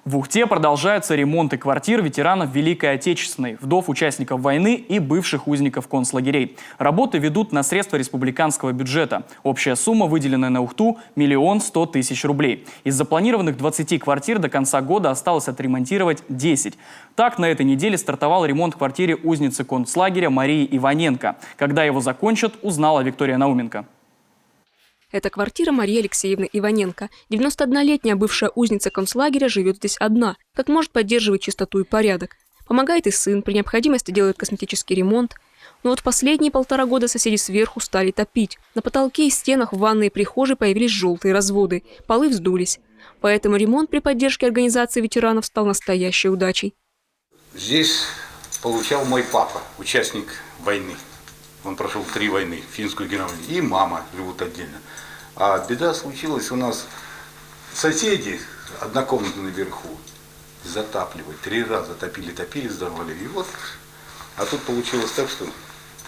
В Ухте продолжаются ремонты квартир ветеранов Великой Отечественной, вдов участников войны и бывших узников концлагерей. Работы ведут на средства республиканского бюджета. Общая сумма, выделенная на Ухту, – 1 100 000 рублей. Из запланированных 20 квартир до конца года осталось отремонтировать 10. Так, на этой неделе стартовал ремонт в квартире узницы концлагеря Марии Иваненко. Когда его закончат, узнала Виктория Науменко. Это квартира Марии Алексеевны Иваненко. 91-летняя бывшая узница концлагеря живет здесь одна. Как может, поддерживать чистоту и порядок. Помогает и сын, при необходимости делает косметический ремонт. Но вот в последние 1,5 года соседи сверху стали топить. На потолке и стенах в ванной и прихожей появились желтые разводы. Полы вздулись. Поэтому ремонт при поддержке организации ветеранов стал настоящей удачей. Здесь получал мой папа, участник войны. Он прошел 3 войны, финскую, Германию, и мама живут отдельно. А беда случилась у нас, соседи однокомнатные наверху затапливают. 3 раза топили, сдавали. И вот, а тут получилось так, что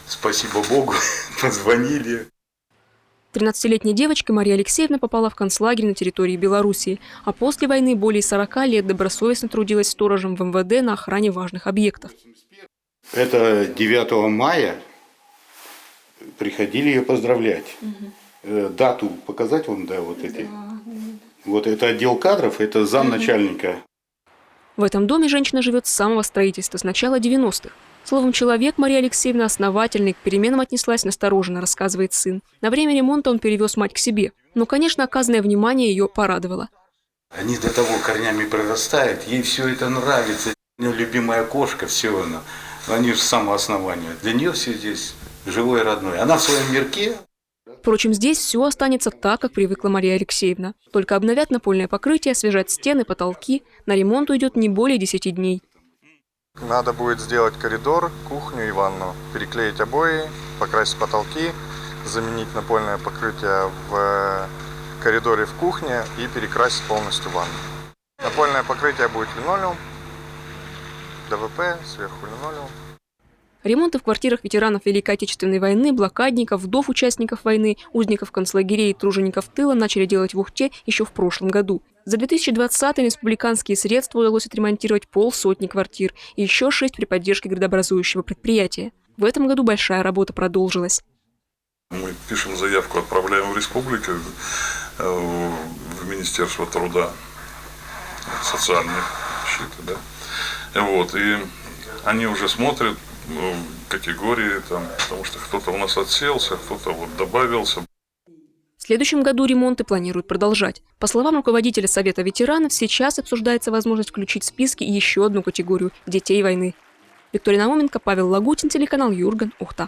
спасибо Богу, позвонили. 13-летняя девочка Мария Алексеевна попала в концлагерь на территории Белоруссии, а после войны более 40 лет добросовестно трудилась сторожем в МВД на охране важных объектов. Это 9 мая приходили ее поздравлять. Дату показать вам, да, вот эти. Вот это отдел кадров, это замначальника. В этом доме женщина живет с самого строительства, с начала 90-х. Словом, человек Мария Алексеевна основательный, к переменам отнеслась настороженно, рассказывает сын. На время ремонта он перевез мать к себе. Но, конечно, оказанное внимание ее порадовало. Они до того корнями прорастают, ей все это нравится. У нее любимая кошка, все она. Они же с самого основания. Для нее все здесь живое и родное. Она в своем мирке. Впрочем, здесь все останется так, как привыкла Мария Алексеевна. Только обновят напольное покрытие, освежать стены, потолки. На ремонт уйдет не более 10 дней. Надо будет сделать коридор, кухню и ванну, переклеить обои, покрасить потолки, заменить напольное покрытие в коридоре в кухне и перекрасить полностью ванну. Напольное покрытие будет линолеум, ДВП, сверху линолеум. Ремонты в квартирах ветеранов Великой Отечественной войны, блокадников, вдов участников войны, узников концлагерей и тружеников тыла начали делать в Ухте еще в прошлом году. За 2020 республиканские средства удалось отремонтировать 50 квартир и еще 6 при поддержке градообразующего предприятия. В этом году большая работа продолжилась. Мы пишем заявку, отправляем в республику, в Министерство труда, социальной защиты, да. Вот, и они уже смотрят категории, там, потому что кто-то у нас отселся, кто-то вот добавился. В следующем году ремонты планируют продолжать. По словам руководителя Совета ветеранов, сейчас обсуждается возможность включить в списки еще одну категорию – детей войны. Виктория Науменко, Павел Лагутин, телеканал Юрган, Ухта.